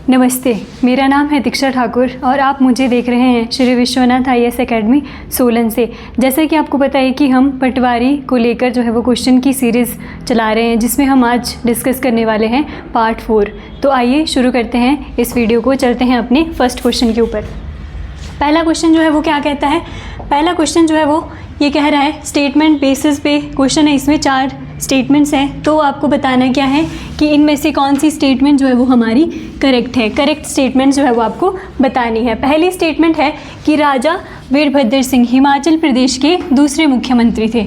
नमस्ते, मेरा नाम है दीक्षा ठाकुर और आप मुझे देख रहे हैं श्री विश्वनाथ IAS एकेडमी सोलन से। जैसे कि आपको पता है कि हम पटवारी को लेकर जो है वो क्वेश्चन की सीरीज़ चला रहे हैं, जिसमें हम आज डिस्कस करने वाले हैं पार्ट 4। तो आइए शुरू करते हैं इस वीडियो को, चलते हैं अपने फर्स्ट क्वेश्चन के ऊपर। पहला क्वेश्चन जो है वो क्या कहता है? पहला क्वेश्चन जो है वो ये कह रहा है स्टेटमेंट बेसिस पे क्वेश्चन है, इसमें 4 स्टेटमेंट्स हैं। तो आपको बताना क्या है कि इनमें से कौन सी स्टेटमेंट जो है वो हमारी करेक्ट है। करेक्ट स्टेटमेंट जो है वो आपको बतानी है। पहली स्टेटमेंट है कि राजा वीरभद्र सिंह हिमाचल प्रदेश के दूसरे मुख्यमंत्री थे।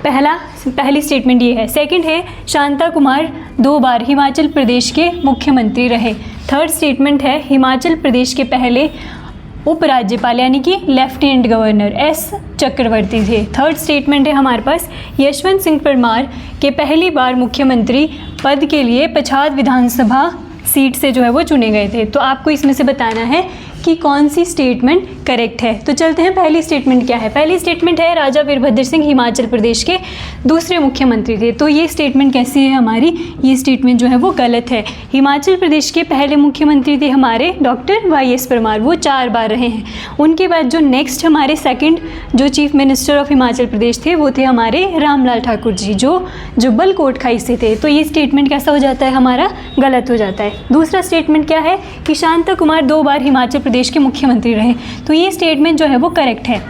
पहली स्टेटमेंट ये है। सेकंड है शांता कुमार 2 बार हिमाचल प्रदेश के मुख्यमंत्री रहे। थर्ड स्टेटमेंट है हिमाचल प्रदेश के पहले उपराज्यपाल यानी कि लेफ्टिनेंट गवर्नर एस चक्रवर्ती थे। थर्ड स्टेटमेंट है हमारे पास यशवंत सिंह परमार के पहली बार मुख्यमंत्री पद के लिए पच्छाद विधानसभा सीट से जो है वो चुने गए थे। तो आपको इसमें से बताना है कि कौन सी स्टेटमेंट करेक्ट है। तो चलते हैं, पहली स्टेटमेंट क्या है? पहली स्टेटमेंट है राजा वीरभद्र सिंह हिमाचल प्रदेश के दूसरे मुख्यमंत्री थे। तो ये स्टेटमेंट कैसी है हमारी? ये स्टेटमेंट जो है वो गलत है। हिमाचल प्रदेश के पहले मुख्यमंत्री थे हमारे डॉक्टर YS परमार, वो 4 बार रहे हैं। उनके बाद जो नेक्स्ट हमारे सेकंड जो chief minister of Himachal Pradesh थे वो थे हमारे रामलाल ठाकुर जी, जो जुब्बल कोटखाई से थे। तो ये स्टेटमेंट कैसा हो जाता है हमारा? गलत हो जाता है। दूसरा स्टेटमेंट क्या है कि शांता कुमार 2 बार हिमाचल प्रदेश के मुख्यमंत्री रहे। तो ये स्टेटमेंट जो है वो करेक्ट है।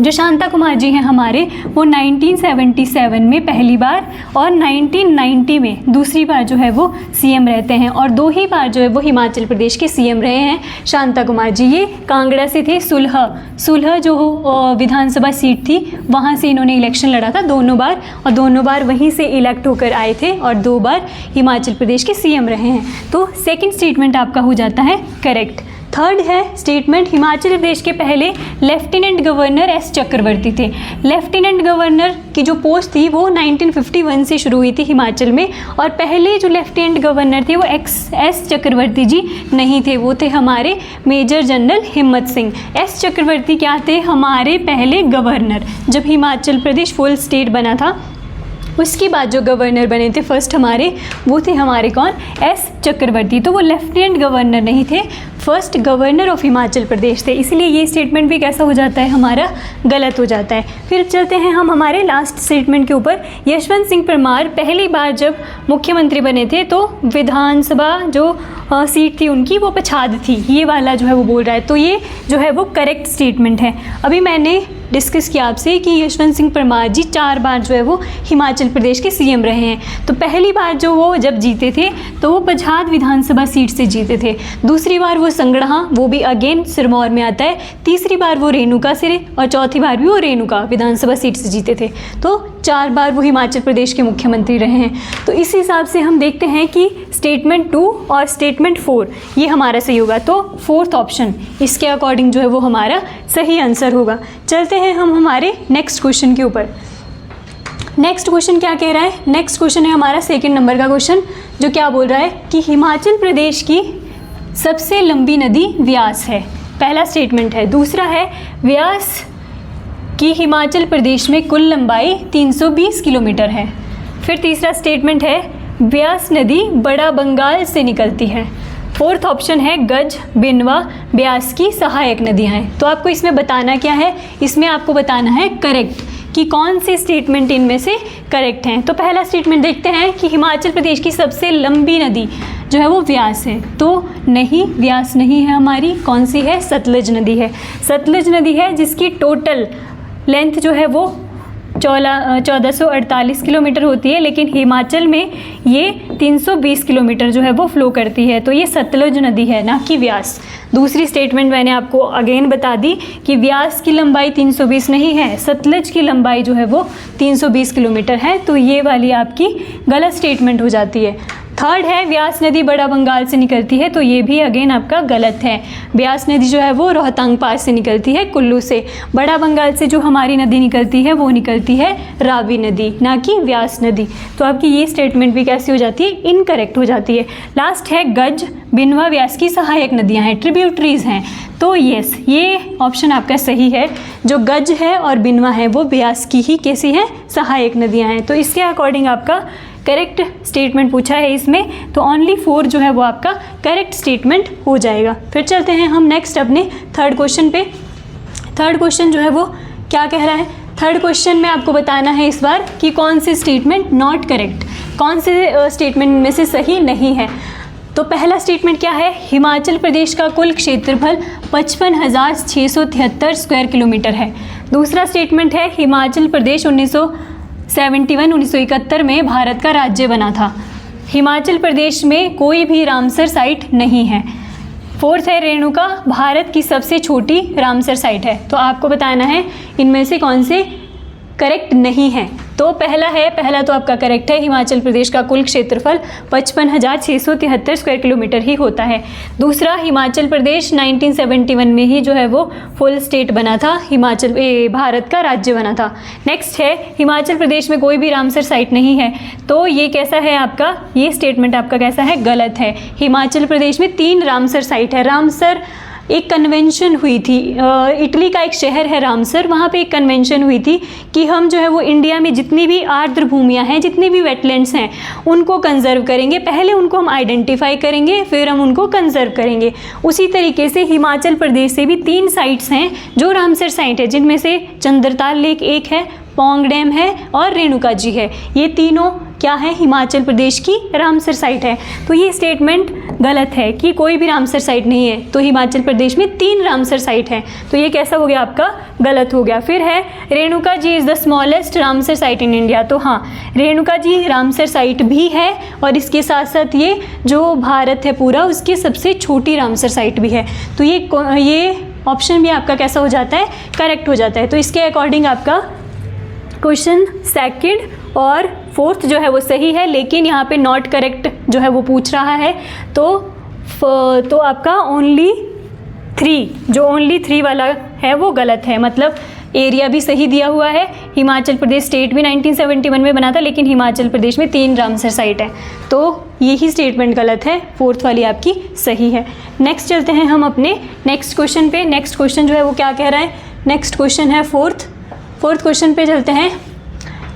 जो शांता कुमार जी हैं हमारे, वो 1977 में पहली बार और 1990 में दूसरी बार जो है वो CM रहते हैं, और 2 ही बार जो है वो हिमाचल प्रदेश के CM रहे हैं शांता कुमार जी। ये कांगड़ा से थे। सुलह जो विधानसभा सीट थी, वहाँ से इन्होंने इलेक्शन लड़ा था दोनों बार, और दोनों बार वहीं से इलेक्ट होकर आए थे, और 2 बार हिमाचल प्रदेश के CM रहे हैं। तो सेकेंड स्टेटमेंट आपका हो जाता है करेक्ट। थर्ड है स्टेटमेंट हिमाचल प्रदेश के पहले लेफ्टिनेंट गवर्नर एस चक्रवर्ती थे। लेफ्टिनेंट गवर्नर की जो पोस्ट थी वो 1951 से शुरू हुई थी हिमाचल में, और पहले जो लेफ्टिनेंट गवर्नर थे वो एस चक्रवर्ती जी नहीं थे, वो थे हमारे मेजर जनरल हिम्मत सिंह। एस चक्रवर्ती क्या थे? हमारे पहले गवर्नर। जब हिमाचल प्रदेश फुल स्टेट बना था, उसके बाद जो गवर्नर बने थे फर्स्ट हमारे, वो थे हमारे कौन? एस चक्रवर्ती। तो वो लेफ्टिनेंट गवर्नर नहीं थे, first governor of Himachal Pradesh थे। इसलिए ये स्टेटमेंट भी कैसा हो जाता है हमारा? गलत हो जाता है। फिर चलते हैं हम हमारे लास्ट स्टेटमेंट के ऊपर। यशवंत सिंह परमार पहली बार जब मुख्यमंत्री बने थे तो विधानसभा जो सीट थी उनकी वो पच्छाद थी, ये वाला जो है वो बोल रहा है। तो ये जो है वो करेक्ट स्टेटमेंट है। अभी मैंने डिस्कस किया आपसे कि यशवंत सिंह परमार जी 4 बार जो है वो हिमाचल प्रदेश के CM रहे हैं। तो पहली बार जो वो जब जीते थे तो वो पच्छाद विधानसभा सीट से जीते थे। दूसरी बार वो संगड़हा, वो भी अगेन सिरमौर में आता है। तीसरी बार वो रेणुका से, और चौथी बार भी वो रेणुका विधानसभा सीट से जीते थे। तो 4 बार वो हिमाचल प्रदेश के मुख्यमंत्री रहे हैं। तो इस हिसाब से हम देखते हैं कि स्टेटमेंट 2 और स्टेटमेंट 4 ये हमारा सही होगा। तो 4th ऑप्शन इसके अकॉर्डिंग जो है वो हमारा सही आंसर होगा। चलते हैं हम हमारे नेक्स्ट क्वेश्चन के ऊपर। नेक्स्ट क्वेश्चन क्या कह रहा है? नेक्स्ट क्वेश्चन है हमारा 2nd नंबर का क्वेश्चन, जो क्या बोल रहा है कि हिमाचल प्रदेश की सबसे लंबी नदी व्यास है। पहला स्टेटमेंट है। दूसरा है व्यास की हिमाचल प्रदेश में कुल लंबाई 320 किलोमीटर है। फिर तीसरा स्टेटमेंट है व्यास नदी बड़ा बंगाल से निकलती है। 4th ऑप्शन है गज, बिनवा, ब्यास की सहायक नदियाँ हैं। तो आपको इसमें बताना क्या है? इसमें आपको बताना है करेक्ट कि कौन सी स्टेटमेंट इनमें से करेक्ट हैं। तो पहला स्टेटमेंट देखते हैं कि हिमाचल प्रदेश की सबसे लंबी नदी जो है वो व्यास है। तो नहीं, व्यास नहीं है हमारी। कौन सी है? सतलज नदी है। सतलज नदी है जिसकी टोटल लेंथ जो है वो 1448 किलोमीटर होती है, लेकिन हिमाचल में ये 320 किलोमीटर जो है वो फ्लो करती है। तो ये सतलज नदी है, ना कि व्यास। दूसरी स्टेटमेंट मैंने आपको अगेन बता दी कि व्यास की लंबाई 320 नहीं है, सतलज की लंबाई जो है वो 320 किलोमीटर है। तो ये वाली आपकी गलत स्टेटमेंट हो जाती है। थर्ड है व्यास नदी बड़ा बंगाल से निकलती है। तो ये भी अगेन आपका गलत है। व्यास नदी जो है वो रोहतांग पास से निकलती है, कुल्लू से। बड़ा बंगाल से जो हमारी नदी निकलती है वो निकलती है रावी नदी, ना कि व्यास नदी। तो आपकी ये स्टेटमेंट भी कैसी हो जाती है? इनकरेक्ट हो जाती है। लास्ट है गज, बिनवा, व्यास की सहायक नदियाँ हैं, ट्रिब्यूटरीज हैं। तो यस, ये ऑप्शन आपका सही है। जो गज है और बिनवा है वो व्यास की ही कैसी हैं? सहायक नदियाँ हैं। तो इसके अकॉर्डिंग आपका करेक्ट स्टेटमेंट पूछा है इसमें, तो ओनली 4 जो है वो आपका करेक्ट स्टेटमेंट हो जाएगा। फिर चलते हैं हम नेक्स्ट अपने थर्ड क्वेश्चन पे। थर्ड क्वेश्चन जो है वो क्या कह रहा है, थर्ड क्वेश्चन में आपको बताना है इस बार कि कौन से स्टेटमेंट नॉट करेक्ट, कौन से स्टेटमेंट में से सही नहीं है। तो पहला स्टेटमेंट क्या है, हिमाचल प्रदेश का कुल क्षेत्रफल 55,673 स्क्वायर किलोमीटर है। दूसरा स्टेटमेंट है हिमाचल प्रदेश 1971 में भारत का राज्य बना था। हिमाचल प्रदेश में कोई भी रामसर साइट नहीं है। फोर्थ है रेणुका भारत की सबसे छोटी रामसर साइट है। तो आपको बताना है इनमें से कौन से करेक्ट नहीं है। तो पहला तो आपका करेक्ट है, हिमाचल प्रदेश का कुल क्षेत्रफल 55,673 स्क्वायर किलोमीटर ही होता है। दूसरा, हिमाचल प्रदेश 1971 में ही जो है वो फुल स्टेट बना था, भारत का राज्य बना था। नेक्स्ट है हिमाचल प्रदेश में कोई भी रामसर साइट नहीं है। तो ये कैसा है आपका, ये स्टेटमेंट आपका कैसा है, गलत है। हिमाचल प्रदेश में 3 रामसर साइट है। रामसर एक कन्वेंशन हुई थी, इटली का एक शहर है रामसर, वहाँ पे एक कन्वेंशन हुई थी कि हम जो है वो इंडिया में जितनी भी आर्द्र भूमियाँ हैं, जितनी भी वेटलैंड्स हैं, उनको कंजर्व करेंगे। पहले उनको हम आइडेंटिफाई करेंगे, फिर हम उनको कंजर्व करेंगे। उसी तरीके से हिमाचल प्रदेश से भी 3 साइट्स हैं जो रामसर साइट है, जिनमें से चंद्रताल लेक एक है, पौंग डैम है और रेणुका जी है। ये तीनों क्या है, हिमाचल प्रदेश की रामसर साइट है। तो ये स्टेटमेंट गलत है कि कोई भी रामसर साइट नहीं है। तो हिमाचल प्रदेश में 3 रामसर साइट है, तो ये कैसा हो गया आपका, गलत हो गया। फिर है Renuka ji is the smallest Ramsar site in India. तो हाँ, रेणुका जी रामसर साइट भी है और इसके साथ साथ ये जो भारत है पूरा, उसकी सबसे छोटी रामसर साइट भी है। तो ये ऑप्शन भी आपका कैसा हो जाता है, करेक्ट हो जाता है। तो इसके अकॉर्डिंग आपका क्वेश्चन सेकंड और फोर्थ जो है वो सही है, लेकिन यहाँ पे नॉट करेक्ट जो है वो पूछ रहा है। तो आपका ओनली 3 वाला है वो गलत है। मतलब एरिया भी सही दिया हुआ है, हिमाचल प्रदेश स्टेट भी 1971 में बना था, लेकिन हिमाचल प्रदेश में 3 रामसर साइट है। तो यही स्टेटमेंट गलत है, फोर्थ वाली आपकी सही है। नेक्स्ट चलते हैं हम अपने नेक्स्ट क्वेश्चन पे। नेक्स्ट क्वेश्चन जो है वो क्या कह रहा है, नेक्स्ट क्वेश्चन है फोर्थ क्वेश्चन पे चलते हैं।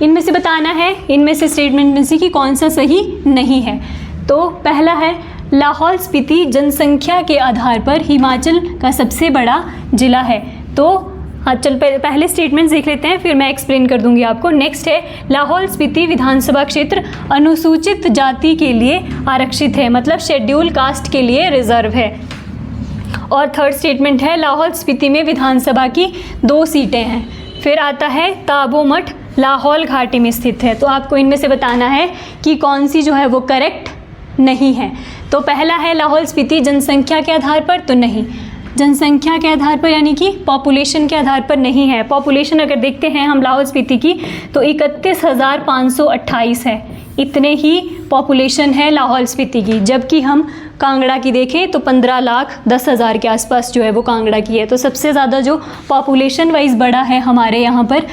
इनमें से बताना है, इनमें से स्टेटमेंट में से कि कौन सा सही नहीं है। तो पहला है लाहौल स्पीति जनसंख्या के आधार पर हिमाचल का सबसे बड़ा जिला है। तो हाँ, चल पहले स्टेटमेंट देख लेते हैं, फिर मैं एक्सप्लेन कर दूंगी आपको। नेक्स्ट है लाहौल स्पीति विधानसभा क्षेत्र अनुसूचित जाति के लिए आरक्षित है, मतलब शेड्यूल कास्ट के लिए रिजर्व है। और थर्ड स्टेटमेंट है लाहौल स्पीति में विधानसभा की 2 सीटें हैं। फिर आता है ताबो मठ लाहौल घाटी में स्थित है। तो आपको इनमें से बताना है कि कौन सी जो है वो करेक्ट नहीं है। तो पहला है लाहौल स्पीति जनसंख्या के आधार पर, तो नहीं, जनसंख्या के आधार पर यानी कि पॉपुलेशन के आधार पर नहीं है। पॉपुलेशन अगर देखते हैं हम लाहौल स्पीति की तो 31,528 है, इतने ही पॉपुलेशन है लाहौल स्पीति की। जबकि हम कांगड़ा की देखें तो 15,10,000 के आसपास जो है वो कांगड़ा की है। तो सबसे ज़्यादा जो पॉपुलेशन वाइज बड़ा है हमारे यहाँ पर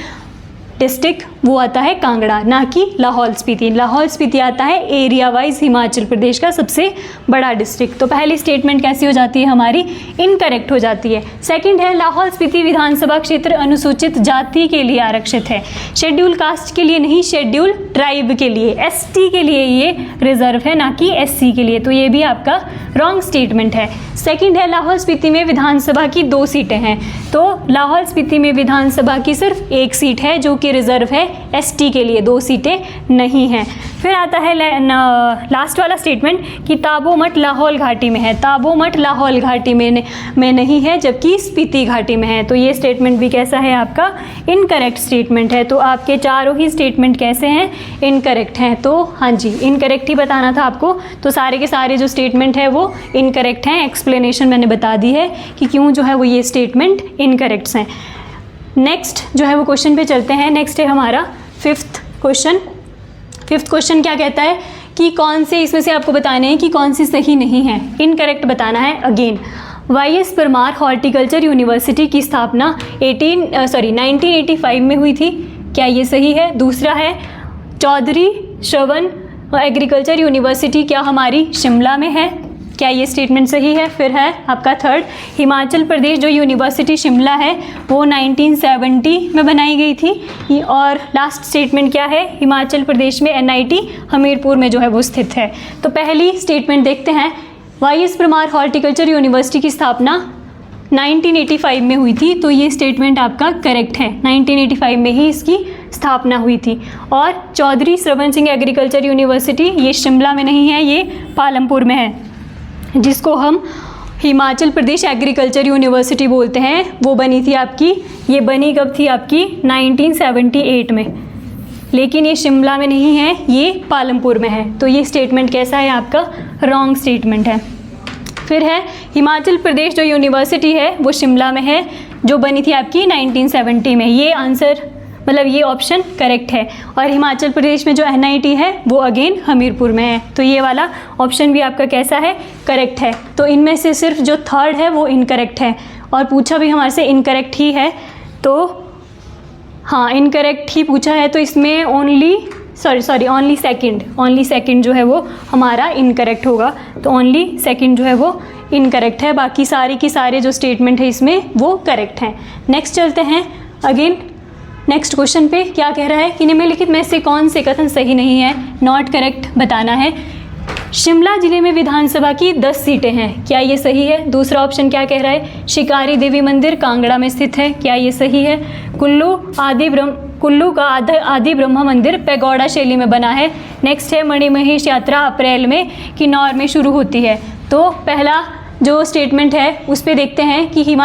डिस्ट्रिक्ट वो आता है कांगड़ा, ना कि लाहौल स्पीति। लाहौल स्पीति आता है एरिया वाइज हिमाचल प्रदेश का सबसे बड़ा डिस्ट्रिक्ट। तो पहली स्टेटमेंट कैसी हो जाती है हमारी, इनकरेक्ट हो जाती है। सेकंड है लाहौल स्पीति विधानसभा क्षेत्र अनुसूचित जाति के लिए आरक्षित है, शेड्यूल कास्ट के लिए नहीं, शेड्यूल ट्राइब के लिए, एसटी के लिए ये रिजर्व है, ना कि एससी के लिए। तो ये भी आपका रॉन्ग स्टेटमेंट है। सेकंड है लाहौल स्पीति में विधानसभा की 2 सीटें हैं। तो लाहौल स्पीति में विधानसभा की सिर्फ 1 सीट है जो कि रिजर्व है, एसटी के लिए 2 सीटें नहीं हैं। फिर आता है लास्ट वाला स्टेटमेंट कि ताबो मठ लाहौल घाटी में है। ताबो मठ लाहौल घाटी में नहीं है, जबकि स्पीति घाटी में है। तो ये स्टेटमेंट भी कैसा है आपका, इनकरेक्ट स्टेटमेंट है। तो आपके चारों ही स्टेटमेंट कैसे हैं, इनकरेक्ट हैं। तो हाँ जी, इनकरेक्ट ही बताना था आपको। तो सारे के सारे जो स्टेटमेंट है वो इनकरेक्ट हैं। एक्सप्लेनेशन मैंने बता दी है कि क्यों जो है वो ये स्टेटमेंट इनकरेक्ट्स हैं। नेक्स्ट जो है वो क्वेश्चन पे चलते हैं। नेक्स्ट है हमारा फिफ्थ क्वेश्चन क्या कहता है कि कौन से इसमें से आपको बताने हैं कि कौन सी सही नहीं है, इनकरेक्ट बताना है। अगेन, वाई.एस. परमार हॉर्टिकल्चर यूनिवर्सिटी की स्थापना 1985 में हुई थी, क्या ये सही है? दूसरा है चौधरी श्रवण एग्रीकल्चर यूनिवर्सिटी क्या हमारी शिमला में है, क्या ये स्टेटमेंट सही है? फिर है आपका थर्ड, हिमाचल प्रदेश जो यूनिवर्सिटी शिमला है वो 1970 में बनाई गई थी। और लास्ट स्टेटमेंट क्या है, हिमाचल प्रदेश में NIT हमीरपुर में जो है वो स्थित है। तो पहली स्टेटमेंट देखते हैं, वाई.एस. परमार हॉर्टिकल्चर यूनिवर्सिटी की स्थापना 1985 में हुई थी, तो ये स्टेटमेंट आपका करेक्ट है। 1985 में ही इसकी स्थापना हुई थी। और चौधरी श्रवण सिंह एग्रीकल्चर यूनिवर्सिटी, ये शिमला में नहीं है, ये पालमपुर में है, जिसको हम हिमाचल प्रदेश एग्रीकल्चर यूनिवर्सिटी बोलते हैं। वो बनी थी आपकी, ये बनी कब थी आपकी 1978 में, लेकिन ये शिमला में नहीं है, ये पालमपुर में है। तो ये स्टेटमेंट कैसा है आपका, रॉन्ग स्टेटमेंट है। फिर है हिमाचल प्रदेश जो यूनिवर्सिटी है वो शिमला में है, जो बनी थी आपकी 1970 में। ये आंसर मतलब ये ऑप्शन करेक्ट है। और हिमाचल प्रदेश में जो NIT है वो अगेन हमीरपुर में है, तो ये वाला ऑप्शन भी आपका कैसा है, करेक्ट है। तो इनमें से सिर्फ जो थर्ड है वो इनकरेक्ट है, और पूछा भी हमारे से इनकरेक्ट ही है। तो हाँ, इनकरेक्ट ही पूछा है, तो इसमें ओनली सेकंड जो है वो हमारा इनकरेक्ट होगा। तो ओनली सेकंड जो है वो इनकरेक्ट है, बाकी सारी की सारे जो स्टेटमेंट है इसमें वो करेक्ट हैं। नेक्स्ट चलते हैं अगेन नेक्स्ट क्वेश्चन पे। क्या कह रहा है कि निम्नलिखित में से कौन से कथन सही नहीं है, नॉट करेक्ट बताना है। शिमला जिले में विधानसभा की 10 सीटें हैं, क्या ये सही है। दूसरा ऑप्शन क्या कह रहा है, शिकारी देवी मंदिर कांगड़ा में स्थित है, क्या ये सही है। कुल्लू का आदि ब्रह्मा मंदिर पैगोडा शैली में बना है। नेक्स्ट है मणिमहेश यात्रा अप्रैल में किन्नौर में शुरू होती है। तो पहला जो स्टेटमेंट है उस पर देखते हैं कि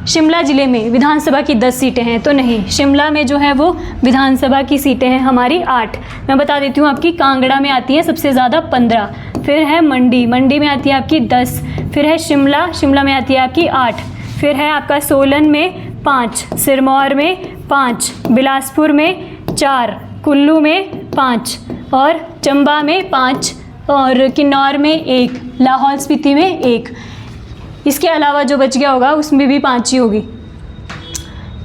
शिमला ज़िले में विधानसभा की 10 सीटें हैं, तो नहीं, शिमला में जो है वो विधानसभा की सीटें हैं हमारी 8। मैं बता देती हूँ, आपकी कांगड़ा में आती है सबसे ज़्यादा 15, फिर है मंडी में आती है आपकी 10, फिर है शिमला में आती है आपकी 8, फिर है आपका सोलन में 5, सिरमौर में 5, बिलासपुर में 4, कुल्लू में 5, और चंबा में 5, और किन्नौर में 1, लाहौल स्पीति में 1। इसके अलावा जो बच गया होगा उसमें भी 5 ही होगी,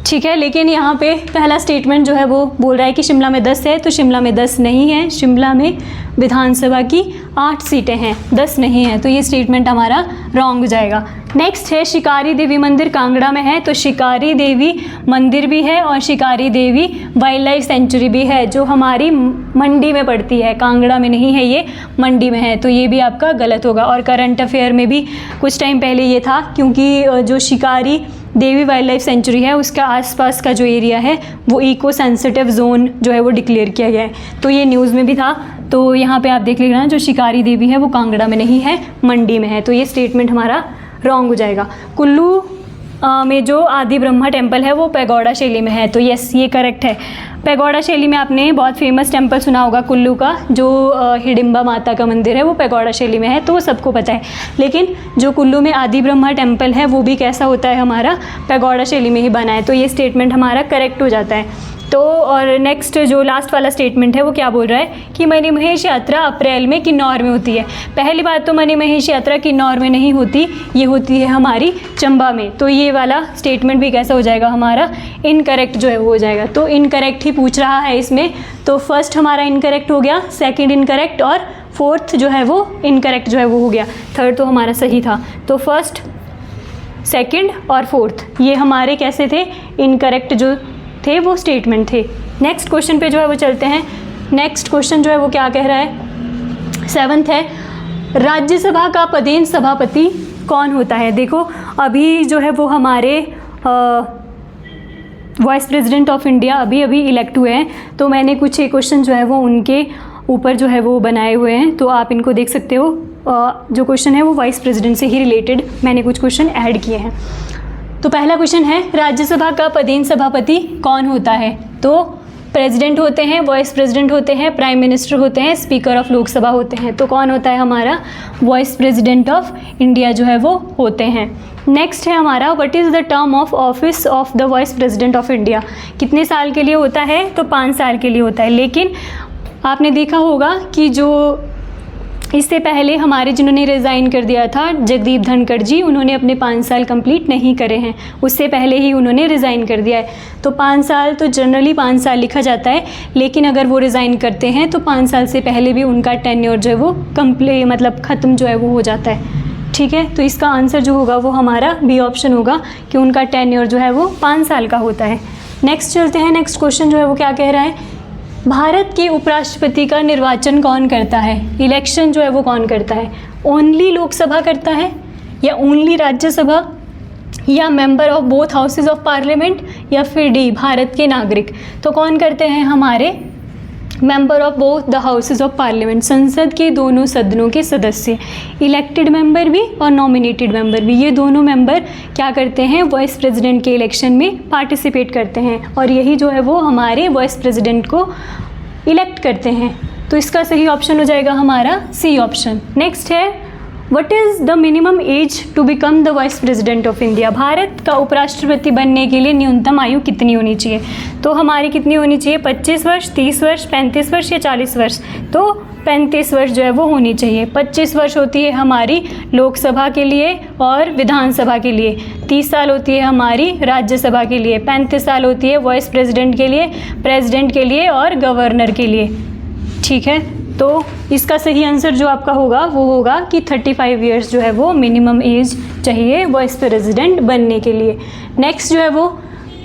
ठीक है। लेकिन यहाँ पे पहला स्टेटमेंट जो है वो बोल रहा है कि शिमला में 10 है, तो शिमला में 10 नहीं है, शिमला में विधानसभा की 8 सीटें हैं, 10 नहीं है, तो ये स्टेटमेंट हमारा रॉन्ग हो जाएगा। नेक्स्ट है शिकारी देवी मंदिर कांगड़ा में है, तो शिकारी देवी मंदिर भी है और शिकारी देवी वाइल्ड लाइफ सेंचुरी भी है, जो हमारी मंडी में पड़ती है, कांगड़ा में नहीं है, ये मंडी में है, तो ये भी आपका गलत होगा। और करंट अफेयर में भी कुछ टाइम पहले ये था, क्योंकि जो शिकारी देवी वाइल्ड लाइफ सेंचुरी है उसका आसपास का जो एरिया है वो इको सेंसिटिव जोन जो है वो डिक्लेयर किया गया है, तो ये न्यूज़ में भी था। तो यहाँ पे आप देख लेना, जो शिकारी देवी है वो कांगड़ा में नहीं है, मंडी में है, तो ये स्टेटमेंट हमारा रॉन्ग हो जाएगा। कुल्लू में जो आदि ब्रह्मा टेम्पल है वो पैगोडा शैली में है, तो यस ये करेक्ट है। पैगोडा शैली में आपने बहुत फेमस टेम्पल सुना होगा कुल्लू का, जो हिडिंबा माता का मंदिर है वो पैगोडा शैली में है, तो वो सबको पता है। लेकिन जो कुल्लू में आदि ब्रह्मा टेम्पल है वो भी कैसा होता है, हमारा पैगोडा शैली में ही बना है, तो ये स्टेटमेंट हमारा करेक्ट हो जाता है। तो और नेक्स्ट जो लास्ट वाला स्टेटमेंट है वो क्या बोल रहा है कि मणिमहेश यात्रा अप्रैल में किन्नौर में होती है। पहली बात तो मणिमहेश यात्रा किन्नौर में नहीं होती, ये होती है हमारी चंबा में, तो ये वाला स्टेटमेंट भी कैसा हो जाएगा, हमारा इनकरेक्ट जो है वो हो जाएगा। तो इनकरेक्ट ही पूछ रहा है इसमें, तो फर्स्ट हमारा इनकरेक्ट हो गया, सेकेंड इनकरेक्ट, और फोर्थ जो है वो इनकरेक्ट जो है वो हो गया, थर्ड तो हमारा सही था। तो फर्स्ट, सेकेंड और फोर्थ ये हमारे कैसे थे, इनकरेक्ट जो थे वो स्टेटमेंट थे। नेक्स्ट क्वेश्चन पे जो है वो चलते हैं। नेक्स्ट क्वेश्चन जो है वो क्या कह रहा है, 7th है, राज्यसभा का पदेन सभापति कौन होता है। देखो अभी जो है वो हमारे वाइस प्रेसिडेंट ऑफ इंडिया अभी इलेक्ट हुए हैं, तो मैंने कुछ क्वेश्चन जो है वो उनके ऊपर जो है वो बनाए हुए हैं, तो आप इनको देख सकते हो। जो क्वेश्चन है वो वाइस प्रेसिडेंट से ही रिलेटेड मैंने कुछ क्वेश्चन ऐड किए हैं। तो पहला क्वेश्चन है, राज्यसभा का पदेन सभापति कौन होता है। तो प्रेसिडेंट होते हैं, वाइस प्रेसिडेंट होते हैं, प्राइम मिनिस्टर होते हैं, स्पीकर ऑफ लोकसभा होते हैं, तो कौन होता है हमारा, वाइस प्रेसिडेंट ऑफ इंडिया जो है वो होते हैं। नेक्स्ट है हमारा, what is the term of office of the vice president of India, कितने साल के लिए होता है, तो 5 साल के लिए होता है। लेकिन आपने देखा होगा कि जो इससे पहले हमारे जिन्होंने रिज़ाइन कर दिया था, जगदीप धनखड़ जी, उन्होंने अपने 5 साल कंप्लीट नहीं करे हैं, उससे पहले ही उन्होंने रिज़ाइन कर दिया है। तो 5 साल तो जनरली 5 साल लिखा जाता है, लेकिन अगर वो रिज़ाइन करते हैं तो 5 साल से पहले भी उनका टेन्योर जो है वो मतलब ख़त्म जो है वो हो जाता है, ठीक है। तो इसका आंसर जो होगा वो हमारा बी ऑप्शन होगा कि उनका टेन्योर जो है वो 5 साल का होता है। नेक्स्ट चलते हैं, नेक्स्ट क्वेश्चन जो है वो क्या कह रहा है भारत के उपराष्ट्रपति का निर्वाचन कौन करता है, इलेक्शन जो है वो कौन करता है? ओनली लोकसभा करता है या ओनली राज्यसभा या member of both houses of parliament या फिर डी भारत के नागरिक? तो कौन करते हैं? हमारे member of both the houses of parliament, संसद के दोनों सदनों के सदस्य, इलेक्टेड मेंबर भी और नॉमिनेटेड मेंबर भी, ये दोनों मेंबर क्या करते हैं? वाइस प्रेसिडेंट के इलेक्शन में पार्टिसिपेट करते हैं और यही जो है वो हमारे वाइस प्रेसिडेंट को इलेक्ट करते हैं। तो इसका सही ऑप्शन हो जाएगा हमारा सी ऑप्शन। नेक्स्ट है what is the minimum age to become the vice president of India? Bharat का उपराष्ट्रपति बनने के लिए न्यूनतम आयु कितनी होनी चाहिए? तो हमारी कितनी होनी चाहिए? 25 वर्ष, 30 वर्ष, 35 वर्ष या 40 वर्ष? तो 35 वर्ष जो है वो होनी चाहिए। 25 वर्ष होती है हमारी लोकसभा के लिए और विधानसभा के लिए, 30 साल होती है हमारी राज्यसभा के लिए, 35 साल होती है वाइस प्रेसिडेंट के लिए और गवर्नर के लिए। ठीक है, तो इसका सही आंसर जो आपका होगा वो होगा कि 35 इयर्स जो है वो मिनिमम एज चाहिए वाइस प्रेसिडेंट बनने के लिए। नेक्स्ट जो है वो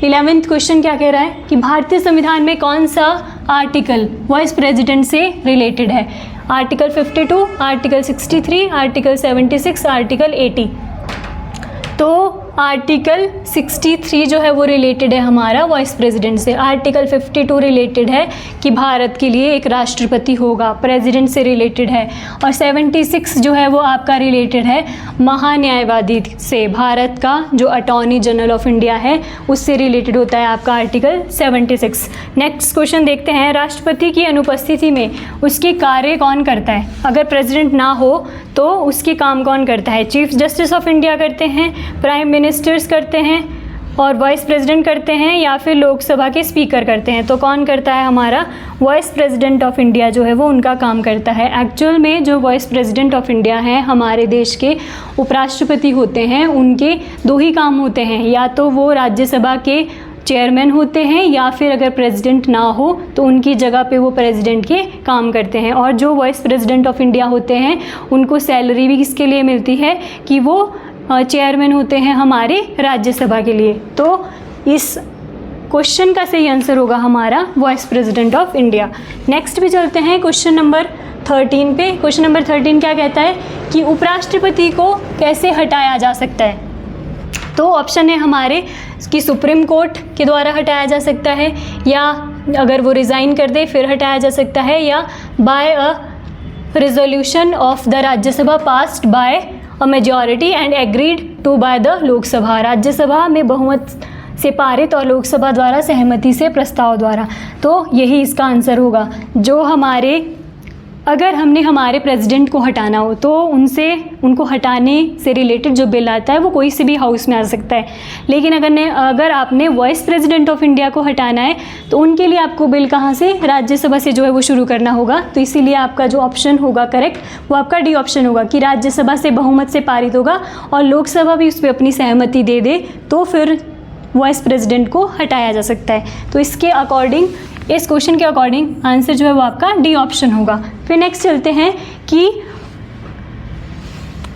11th क्वेश्चन क्या कह रहा है कि भारतीय संविधान में कौन सा आर्टिकल वाइस प्रेसिडेंट से रिलेटेड है? Article 52, article 63, article 76, article 80। तो आर्टिकल 63 जो है वो रिलेटेड है हमारा वाइस प्रेसिडेंट से। आर्टिकल 52 रिलेटेड है कि भारत के लिए एक राष्ट्रपति होगा, प्रेसिडेंट से रिलेटेड है। और 76 जो है वो आपका रिलेटेड है महान्यायवादी से, भारत का जो अटॉर्नी जनरल ऑफ इंडिया है उससे रिलेटेड होता है आपका आर्टिकल 76। नेक्स्ट क्वेश्चन देखते हैं, राष्ट्रपति की अनुपस्थिति में उसके कार्य कौन करता है? अगर प्रेसिडेंट ना हो तो उसके काम कौन करता है? चीफ जस्टिस ऑफ इंडिया करते हैं, प्राइम मिनिस्टर्स करते हैं और वाइस प्रेसिडेंट करते हैं या फिर लोकसभा के स्पीकर करते हैं? तो कौन करता है? हमारा वाइस प्रेसिडेंट ऑफ इंडिया जो है वो उनका काम करता है। एक्चुअल में जो वाइस प्रेसिडेंट ऑफ इंडिया हैं हमारे देश के उपराष्ट्रपति होते हैं, उनके दो ही काम होते हैं, या तो वो राज्यसभा के चेयरमैन होते हैं या फिर अगर प्रेसिडेंट ना हो तो उनकी जगह पे वो प्रेसिडेंट के काम करते हैं। और जो वाइस प्रेसिडेंट ऑफ इंडिया होते हैं उनको सैलरी भी किसके लिए मिलती है कि वो चेयरमैन होते हैं हमारे राज्यसभा के लिए। तो इस क्वेश्चन का सही आंसर होगा हमारा vice president of India. Next भी चलते हैं क्वेश्चन नंबर 13 पे। क्वेश्चन नंबर 13 क्या कहता है कि उपराष्ट्रपति को कैसे हटाया जा सकता है? तो ऑप्शन है हमारे कि सुप्रीम कोर्ट के द्वारा हटाया जा सकता है, या अगर वो रिज़ाइन कर दे फिर हटाया जा सकता है, या by a resolution of the Rajya Sabha passed by a majority and agreed to by the Lok Sabha, Rajya Sabha में बहुमत से पारित और लोकसभा द्वारा सहमति से प्रस्ताव द्वारा। तो यही इसका आंसर होगा। जो अगर हमने हमारे प्रेसिडेंट को हटाना हो तो उनको हटाने से रिलेटेड जो बिल आता है वो कोई से भी हाउस में आ सकता है, लेकिन अगर आपने वाइस प्रेसिडेंट ऑफ इंडिया को हटाना है तो उनके लिए आपको बिल कहाँ से? राज्यसभा से जो है वो शुरू करना होगा। तो इसीलिए आपका जो ऑप्शन होगा करेक्ट वो आपका डी ऑप्शन होगा कि राज्यसभा से बहुमत से पारित होगा और लोकसभा भी उस पर अपनी सहमति दे दे तो फिर वाइस प्रेसिडेंट को हटाया जा सकता है। तो इसके अकॉर्डिंग, इस क्वेश्चन के अकॉर्डिंग आंसर जो है वो आपका डी ऑप्शन होगा। फिर नेक्स्ट चलते हैं कि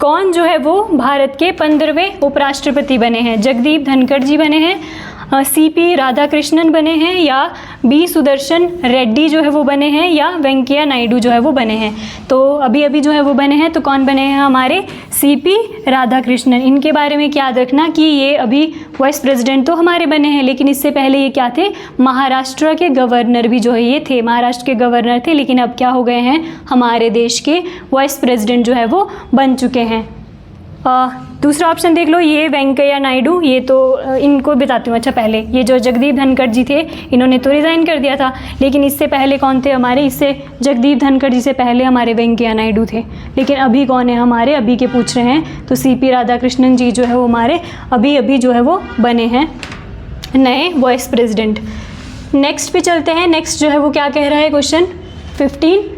कौन जो है वो भारत के 15वें उपराष्ट्रपति बने हैं? जगदीप धनखड़ जी बने हैं, सीपी राधाकृष्णन बने हैं, या बी सुदर्शन रेड्डी जो है वो बने हैं, या वेंकैया नायडू जो है वो बने हैं? तो अभी जो है वो बने हैं, तो कौन बने हैं? हमारे सीपी राधाकृष्णन। इनके बारे में याद रखना कि ये अभी वाइस प्रेसिडेंट तो हमारे बने हैं, लेकिन इससे पहले ये क्या थे? महाराष्ट्र के गवर्नर भी जो है ये थे, महाराष्ट्र के गवर्नर थे, लेकिन अब क्या हो गए हैं? हमारे देश के वाइस प्रेसिडेंट जो है वो बन चुके हैं। दूसरा ऑप्शन देख लो, ये वेंकैया नायडू, ये तो इनको बताती हूँ। अच्छा, पहले ये जो जगदीप धनखड़ जी थे इन्होंने तो रिज़ाइन कर दिया था, लेकिन इससे पहले कौन थे हमारे? इससे जगदीप धनखड़ जी से पहले हमारे वेंकैया नायडू थे। लेकिन अभी कौन है हमारे? अभी के पूछ रहे हैं तो सीपी राधाकृष्णन जी जो है वो हमारे अभी जो है वो बने हैं नए वाइस प्रेसिडेंट। नेक्स्ट पे चलते हैं। नेक्स्ट जो है वो क्या कह रहा है? क्वेश्चन 15।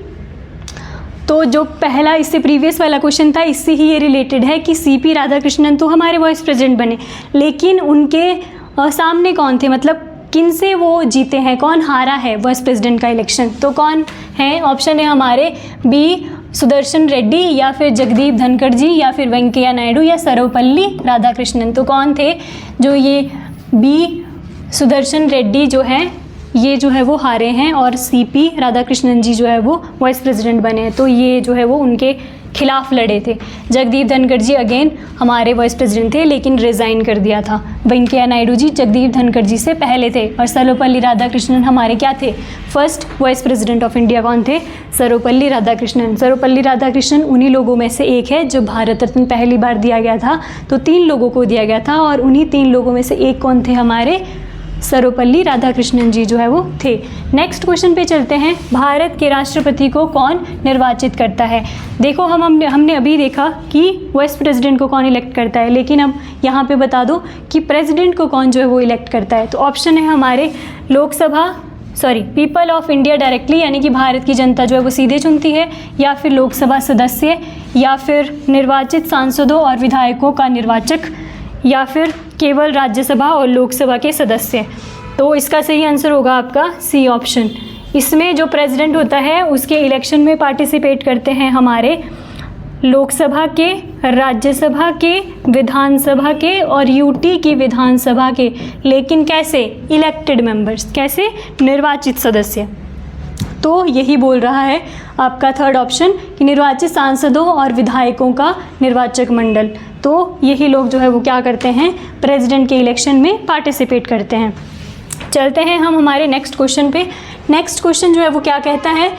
तो जो पहला इससे प्रीवियस वाला क्वेश्चन था इससे ही ये रिलेटेड है कि सीपी राधाकृष्णन तो हमारे वाइस प्रेसिडेंट बने, लेकिन उनके सामने कौन थे? मतलब किन से वो जीते हैं, कौन हारा है वाइस प्रेसिडेंट का इलेक्शन? तो कौन है? ऑप्शन है हमारे बी सुदर्शन रेड्डी, या फिर जगदीप धनखड़ जी, या फिर वेंकैया नायडू, या सर्वपल्ली राधाकृष्णन। तो कौन थे? जो ये बी सुदर्शन रेड्डी जो हैं ये जो है वो हारे हैं और सीपी राधाकृष्णन जी जो है वो वाइस प्रेसिडेंट बने हैं। तो ये जो है वो उनके खिलाफ लड़े थे। जगदीप धनखड़ जी अगेन हमारे वाइस प्रेसिडेंट थे लेकिन रिज़ाइन कर दिया था। वेंकैया नायडू जी जगदीप धनखड़ जी से पहले थे और सर्वपल्ली राधाकृष्णन हमारे क्या थे, first vice president of India कौन थे, सर्वपल्ली राधाकृष्णन। सर्वपल्ली राधाकृष्णन उन्हीं लोगों में से एक है जो भारत रत्न पहली बार दिया गया था, तो 3 लोगों को दिया गया था और उन्हीं 3 लोगों में से एक कौन थे, हमारे सर्वपल्ली राधाकृष्णन जी जो है वो थे। नेक्स्ट क्वेश्चन पे चलते हैं, भारत के राष्ट्रपति को कौन निर्वाचित करता है। देखो हमने अभी देखा कि वाइस प्रेसिडेंट को कौन इलेक्ट करता है, लेकिन अब यहाँ पे बता दो कि प्रेसिडेंट को कौन जो है वो इलेक्ट करता है। तो ऑप्शन है हमारे पीपल ऑफ इंडिया डायरेक्टली, यानी कि भारत की जनता जो है वो सीधे चुनती है, या फिर लोकसभा सदस्य, या फिर निर्वाचित सांसदों और विधायकों का निर्वाचक, या फिर केवल राज्यसभा और लोकसभा के सदस्य। तो इसका सही आंसर होगा आपका सी ऑप्शन। इसमें जो प्रेसिडेंट होता है उसके इलेक्शन में पार्टिसिपेट करते हैं हमारे लोकसभा के, राज्यसभा के, विधानसभा के और यूटी की विधानसभा के, लेकिन कैसे, इलेक्टेड मेंबर्स, कैसे, निर्वाचित सदस्य। तो यही बोल रहा है आपका थर्ड ऑप्शन कि निर्वाचित सांसदों और विधायकों का निर्वाचक मंडल। तो यही लोग जो है वो क्या करते हैं, प्रेसिडेंट के इलेक्शन में पार्टिसिपेट करते हैं। चलते हैं हम हमारे नेक्स्ट क्वेश्चन पे। नेक्स्ट क्वेश्चन जो है वो क्या कहता है,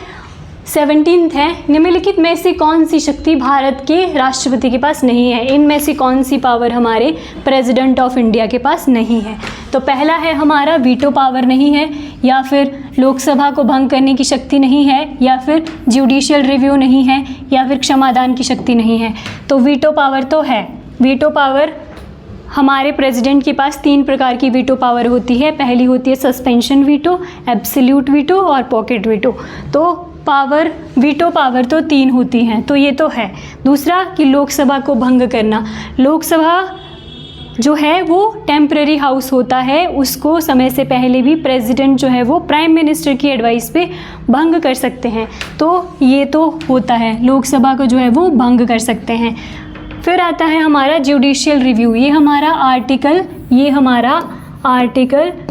17th है, निम्नलिखित में से कौन सी शक्ति भारत के राष्ट्रपति के पास नहीं है, इनमें से कौन सी पावर हमारे प्रेसिडेंट ऑफ इंडिया के पास नहीं है। तो पहला है हमारा वीटो पावर नहीं है, या फिर लोकसभा को भंग करने की शक्ति नहीं है, या फिर जुडिशियल रिव्यू नहीं है, या फिर क्षमादान की शक्ति नहीं है। तो वीटो पावर तो है। वीटो पावर हमारे प्रेसिडेंट के पास 3 प्रकार की वीटो पावर होती है। पहली होती है सस्पेंशन वीटो, एब्सोल्यूट वीटो और पॉकेट वीटो। तो वीटो पावर तो 3 होती हैं, तो ये तो है। दूसरा कि लोकसभा को भंग करना, लोकसभा जो है वो टेम्पररी हाउस होता है, उसको समय से पहले भी प्रेसिडेंट जो है वो प्राइम मिनिस्टर की एडवाइस पे भंग कर सकते हैं। तो ये तो होता है, लोकसभा को जो है वो भंग कर सकते हैं। फिर आता है हमारा जुडिशियल रिव्यू, ये हमारा आर्टिकल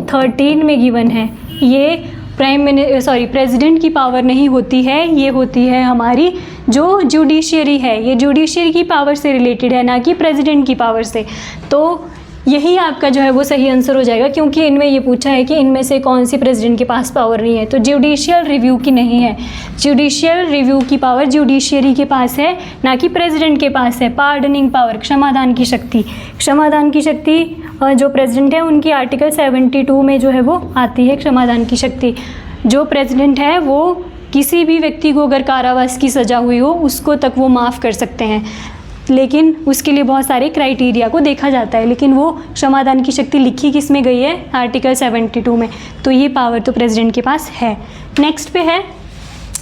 13 में गिवन है। ये प्रेसिडेंट की पावर नहीं होती है, ये होती है हमारी जो जुडिशियरी है, ये जुडिशियरी की पावर से रिलेटेड है, ना कि प्रेसिडेंट की पावर से। तो यही आपका जो है वो सही आंसर हो जाएगा, क्योंकि इनमें ये पूछा है कि इनमें से कौन सी प्रेसिडेंट के पास पावर नहीं है। तो जुडिशियल रिव्यू की नहीं है, जुडिशियल रिव्यू की पावर जुडिशियरी के पास है, ना कि प्रेसिडेंट के पास है। पार्डनिंग पावर, क्षमादान की शक्ति जो प्रेसिडेंट है उनकी आर्टिकल 72 में जो है वो आती है क्षमादान की शक्ति। जो प्रेसिडेंट है वो किसी भी व्यक्ति को अगर कारावास की सज़ा हुई हो उसको तक वो माफ़ कर सकते हैं, लेकिन उसके लिए बहुत सारे क्राइटेरिया को देखा जाता है। लेकिन वो क्षमादान की शक्ति लिखी किस में गई है, आर्टिकल 72 में। तो ये पावर तो प्रेसिडेंट के पास है। नेक्स्ट पे है,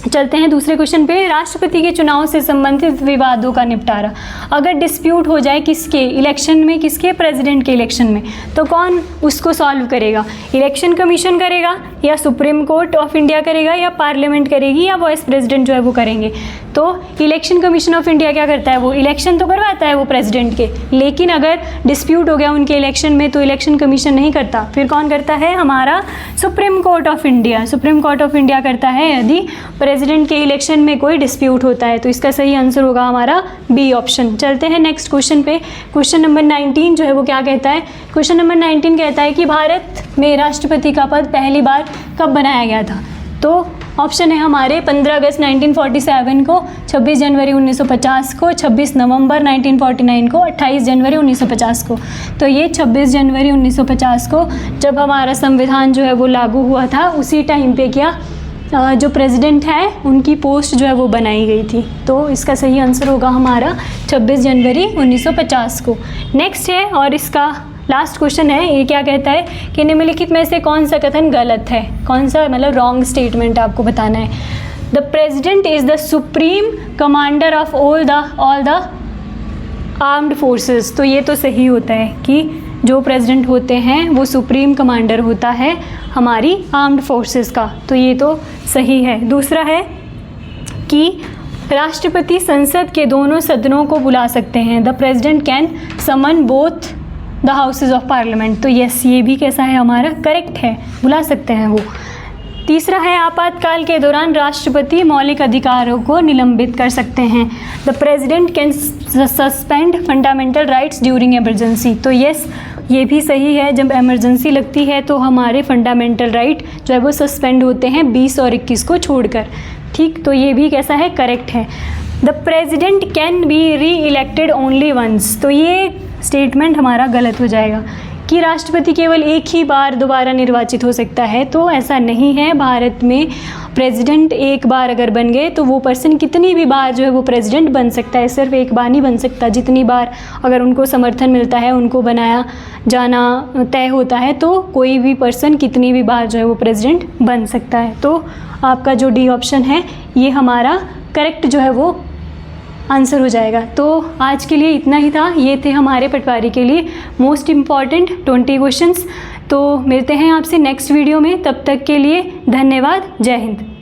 चलते हैं दूसरे क्वेश्चन पे, राष्ट्रपति के चुनाव से संबंधित विवादों का निपटारा। अगर डिस्प्यूट हो जाए किसके इलेक्शन में, किसके, प्रेसिडेंट के इलेक्शन में, तो कौन उसको सॉल्व करेगा, इलेक्शन कमीशन करेगा, या सुप्रीम कोर्ट ऑफ इंडिया करेगा, या पार्लियामेंट करेगी, या वाइस प्रेसिडेंट जो है वो करेंगे। तो इलेक्शन कमीशन ऑफ इंडिया क्या करता है, वो इलेक्शन तो करवाता है वो प्रेसिडेंट के, लेकिन अगर डिस्प्यूट हो गया उनके इलेक्शन में तो इलेक्शन कमीशन नहीं करता। फिर कौन करता है, हमारा supreme court of India. Supreme court of India करता है यदि प्रेसिडेंट के इलेक्शन में कोई डिस्प्यूट होता है। तो इसका सही आंसर होगा हमारा बी ऑप्शन। चलते हैं नेक्स्ट क्वेश्चन पे। क्वेश्चन नंबर 19 जो है वो क्या कहता है, क्वेश्चन नंबर 19 कहता है कि भारत में राष्ट्रपति का पद पहली बार कब बनाया गया था। तो ऑप्शन है हमारे 15 अगस्त 1947 को, 26 जनवरी 1950 को, 26 नवंबर 1949 को, 28 जनवरी 1950 को। तो ये 26 जनवरी 1950 को जब हमारा संविधान जो है वो लागू हुआ था, उसी टाइम पे क्या जो प्रेसिडेंट है उनकी पोस्ट जो है वो बनाई गई थी। तो इसका सही आंसर होगा हमारा 26 जनवरी 1950 को। नेक्स्ट है और इसका लास्ट क्वेश्चन है, ये क्या कहता है कि निम्नलिखित में से कौन सा कथन गलत है, कौन सा मतलब रॉन्ग स्टेटमेंट आपको बताना है। The president is the supreme commander of all the armed forces. तो ये तो सही होता है कि जो प्रेसिडेंट होते हैं वो सुप्रीम कमांडर होता है हमारी आर्म्ड फोर्सेस का। तो ये तो सही है। दूसरा है कि राष्ट्रपति संसद के दोनों सदनों को बुला सकते हैं। The president can summon both the houses of parliament. तो यस, ये भी कैसा है हमारा, करेक्ट है, बुला सकते हैं वो। तीसरा है आपातकाल के दौरान राष्ट्रपति मौलिक अधिकारों को निलंबित कर सकते हैं। The president can suspend fundamental rights during emergency. तो यस, ये भी सही है, जब इमरजेंसी लगती है तो हमारे फंडामेंटल राइट जो है वो सस्पेंड होते हैं 20 और 21 को छोड़कर। ठीक, तो ये भी कैसा है, करेक्ट है। The president can be re elected only once. तो ये स्टेटमेंट हमारा गलत हो जाएगा कि राष्ट्रपति केवल एक ही बार दोबारा निर्वाचित हो सकता है। तो ऐसा नहीं है, भारत में प्रेसिडेंट एक बार अगर बन गए तो वो पर्सन कितनी भी बार जो है वो प्रेसिडेंट बन सकता है, सिर्फ एक बार नहीं बन सकता। जितनी बार अगर उनको समर्थन मिलता है, उनको बनाया जाना तय होता है, तो कोई भी पर्सन कितनी भी बार जो है वो प्रेसिडेंट बन सकता है। तो आपका जो डी ऑप्शन है ये हमारा करेक्ट जो है वो आंसर हो जाएगा। तो आज के लिए इतना ही था, ये थे हमारे पटवारी के लिए मोस्ट इम्पॉर्टेंट 20 क्वेश्चंस। तो मिलते हैं आपसे नेक्स्ट वीडियो में, तब तक के लिए धन्यवाद, जय हिंद।